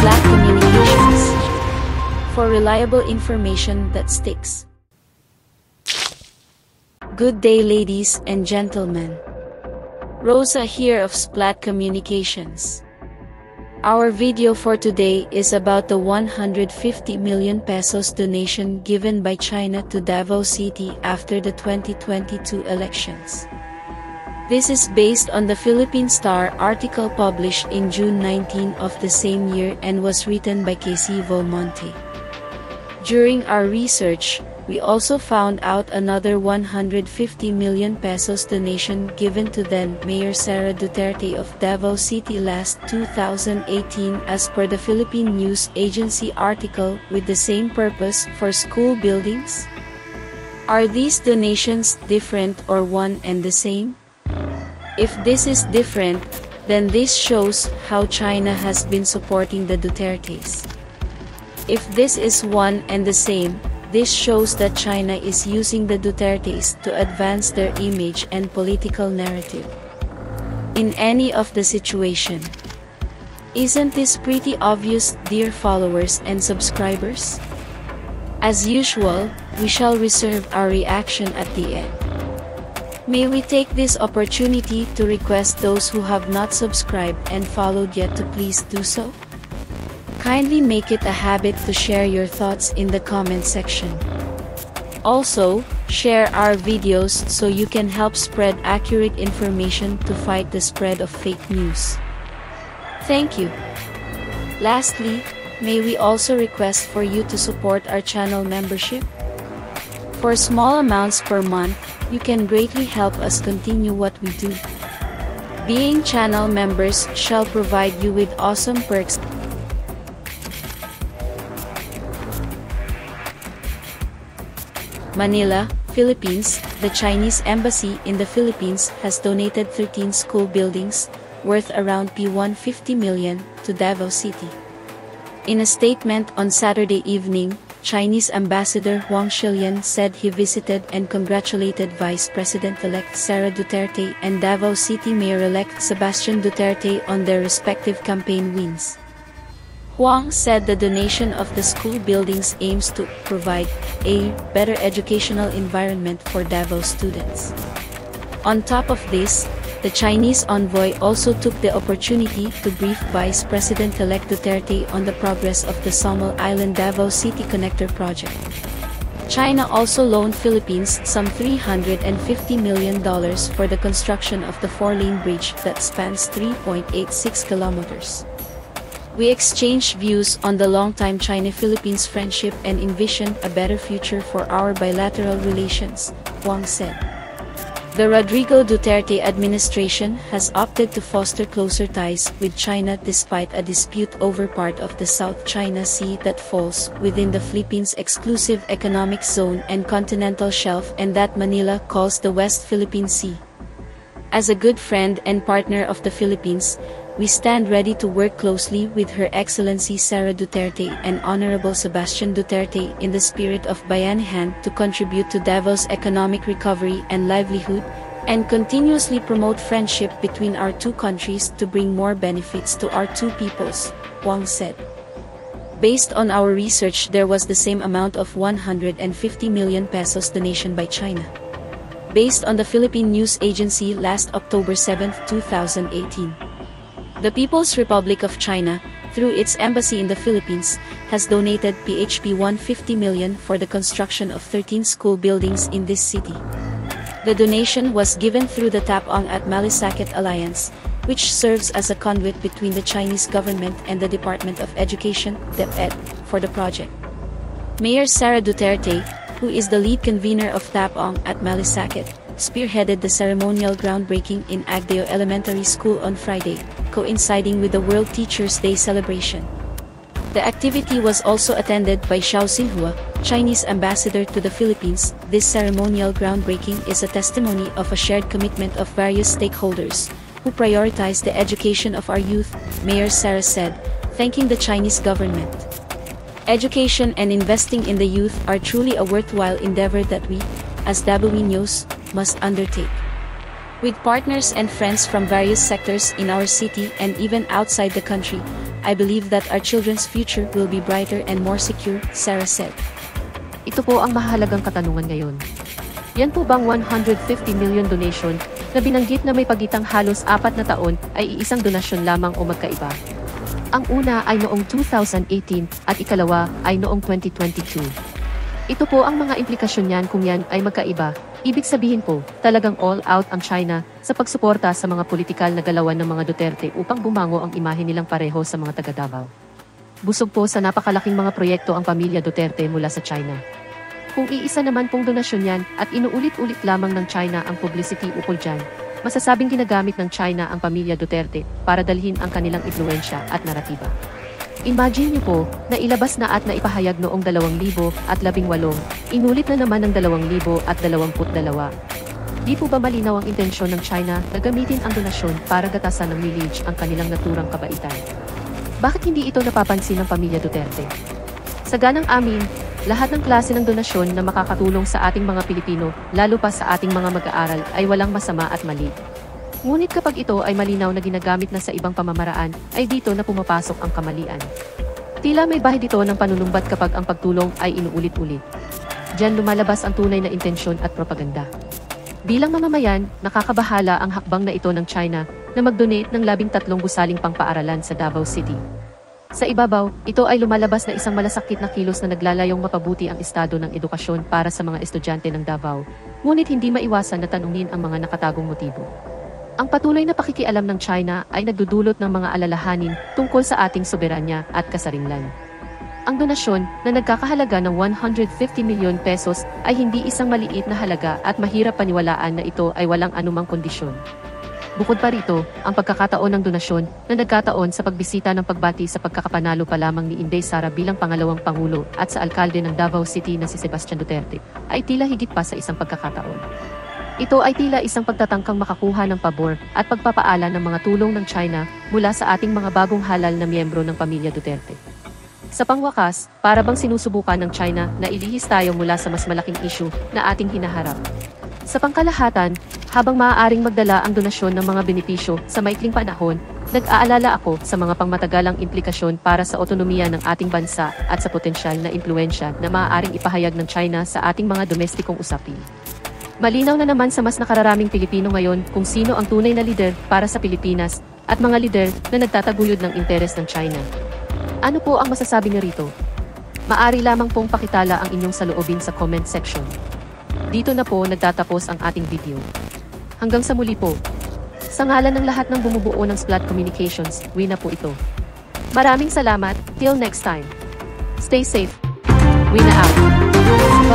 Black Communications. For reliable information that sticks. Good day, ladies and gentlemen. Rosa here of Splat Communications. Our video for today is about the 150 million pesos donation given by China to Davao City after the 2022 elections. This is based on the Philippine Star article published in June 19 of the same year and was written by Casey Volmonte. During our research, we also found out another 150 million pesos donation given to then Mayor Sara Duterte of Davao City last 2018 as per the Philippine News Agency article with the same purpose for school buildings. Are these donations different or one and the same? If this is different, then this shows how China has been supporting the Dutertes. If this is one and the same, this shows that China is using the Dutertes to advance their image and political narrative. In any of the situation. Isn't this pretty obvious, dear followers and subscribers? As usual, we shall reserve our reaction at the end. May we take this opportunity to request those who have not subscribed and followed yet to please do so? Kindly make it a habit to share your thoughts in the comment section. Also, share our videos so you can help spread accurate information to fight the spread of fake news. Thank you. Lastly, may we also request for you to support our channel membership? For small amounts per month, you can greatly help us continue what we do. Being channel members shall provide you with awesome perks. Manila, Philippines. The Chinese Embassy in the Philippines has donated 13 school buildings, worth around P150 million, to Davao City. In a statement on Saturday evening, Chinese Ambassador Huang Shilian said he visited and congratulated Vice President-elect Sara Duterte and Davao City Mayor-elect Sebastian Duterte on their respective campaign wins. Huang said the donation of the school buildings aims to provide a better educational environment for Davao students. On top of this, the Chinese envoy also took the opportunity to brief Vice President-elect Duterte on the progress of the Somel Island Davao City Connector project. China also loaned Philippines some $350 million for the construction of the 4-lane bridge that spans 3.86 kilometers. We exchanged views on the long-time China-Philippines friendship and envisioned a better future for our bilateral relations, Huang said. The Rodrigo Duterte administration has opted to foster closer ties with China despite a dispute over part of the South China Sea that falls within the Philippines' exclusive economic zone and continental shelf and that Manila calls the West Philippine Sea. As a good friend and partner of the Philippines, we stand ready to work closely with Her Excellency Sara Duterte and Honorable Sebastian Duterte in the spirit of bayanihan to contribute to Davao's economic recovery and livelihood, and continuously promote friendship between our two countries to bring more benefits to our two peoples, Huang said. Based on our research, there was the same amount of 150 million pesos donation by China. Based on the Philippine News Agency last October 7, 2018. The People's Republic of China, through its embassy in the Philippines, has donated PHP 150 million for the construction of 13 school buildings in this city. The donation was given through the Tapang at Malasakit Alliance, which serves as a conduit between the Chinese government and the Department of Education, DepEd, for the project. Mayor Sara Duterte, who is the lead convener of Tapang at Malasakit, spearheaded the ceremonial groundbreaking in Agdeo Elementary School on Friday, coinciding with the World Teachers' Day celebration. The activity was also attended by Xiao Xinhua, Chinese ambassador to the Philippines. This ceremonial groundbreaking is a testimony of a shared commitment of various stakeholders, who prioritize the education of our youth, Mayor Sara said, thanking the Chinese government. Education and investing in the youth are truly a worthwhile endeavor that we, as Dabaweños, must undertake. With partners and friends from various sectors in our city and even outside the country, I believe that our children's future will be brighter and more secure, Sarah said. Ito po ang mahalagang katanungan ngayon. Yan po bang 150 million donation na binanggit na may pagitang halos 4 na taon ay iisang donasyon lamang o magkaiba? Ang una ay noong 2018 at ikalawa ay noong 2022. Ito po ang mga implikasyon niyan kung yan ay magkaiba. Ibig sabihin po, talagang all out ang China sa pagsuporta sa mga politikal na galawan ng mga Duterte upang bumango ang imahe nilang pareho sa mga taga Davao. Busog po sa napakalaking mga proyekto ang pamilya Duterte mula sa China. Kung iisa naman pong donasyon yan at inuulit-ulit lamang ng China ang publicity ukol dyan, masasabing ginagamit ng China ang pamilya Duterte para dalhin ang kanilang impluensya at naratiba. Imagine niyo po na ilabas na at naipahayag noong 2018, inulit na naman ng 2022. Di po ba malinaw ang intensyon ng China na gamitin ang donasyon para gatasan ng millage ang kanilang naturang kabaitan? Bakit hindi ito napapansin ng pamilya Duterte? Sa ganang amin, lahat ng klase ng donasyon na makakatulong sa ating mga Pilipino, lalo pa sa ating mga mag-aaral, ay walang masama at mali. Ngunit kapag ito ay malinaw na ginagamit na sa ibang pamamaraan, ay dito na pumapasok ang kamalian. Tila may bahid ito ng panunumbat kapag ang pagtulong ay inuulit-ulit. Diyan lumalabas ang tunay na intensyon at propaganda. Bilang mamamayan, nakakabahala ang hakbang na ito ng China na mag-donate ng 13 gusaling pangpaaralan sa Davao City. Sa ibabaw, ito ay lumalabas na isang malasakit na kilos na naglalayong mapabuti ang estado ng edukasyon para sa mga estudyante ng Davao, ngunit hindi maiwasan na tanungin ang mga nakatagong motibo. Ang patuloy na pakikialam ng China ay nagdudulot ng mga alalahanin tungkol sa ating soberanya at kasarinlan. Ang donasyon na nagkakahalaga ng 150 milyon pesos ay hindi isang maliit na halaga at mahirap paniwalaan na ito ay walang anumang kondisyon. Bukod pa rito, ang pagkakataon ng donasyon na nagkataon sa pagbisita ng pagbati sa pagkakapanalo pa lamang ni Inday Sara bilang pangalawang pangulo at sa alkalde ng Davao City na si Sebastian Duterte ay tila higit pa sa isang pagkakataon. Ito ay tila isang pagtatangkang makakuha ng pabor at pagpapaala ng mga tulong ng China mula sa ating mga bagong halal na miyembro ng pamilya Duterte. Sa pangwakas, para bang sinusubukan ng China na ilihis tayo mula sa mas malaking issue na ating hinaharap. Sa pangkalahatan, habang maaaring magdala ang donasyon ng mga benepisyo sa maikling panahon, nag-aalala ako sa mga pangmatagalang implikasyon para sa otonomiya ng ating bansa at sa potensyal na impluensya na maaaring ipahayag ng China sa ating mga domestikong usapin. Malinaw na naman sa mas nakararaming Pilipino ngayon kung sino ang tunay na lider para sa Pilipinas at mga lider na nagtataguyod ng interes ng China. Ano po ang masasabi niyo rito? Maari lamang pong pakitala ang inyong saloobin sa comment section. Dito na po nagtatapos ang ating video. Hanggang sa muli po. Sa ngalan ng lahat ng bumubuo ng Splat Communications, Wina po ito. Maraming salamat, till next time. Stay safe. Wina out.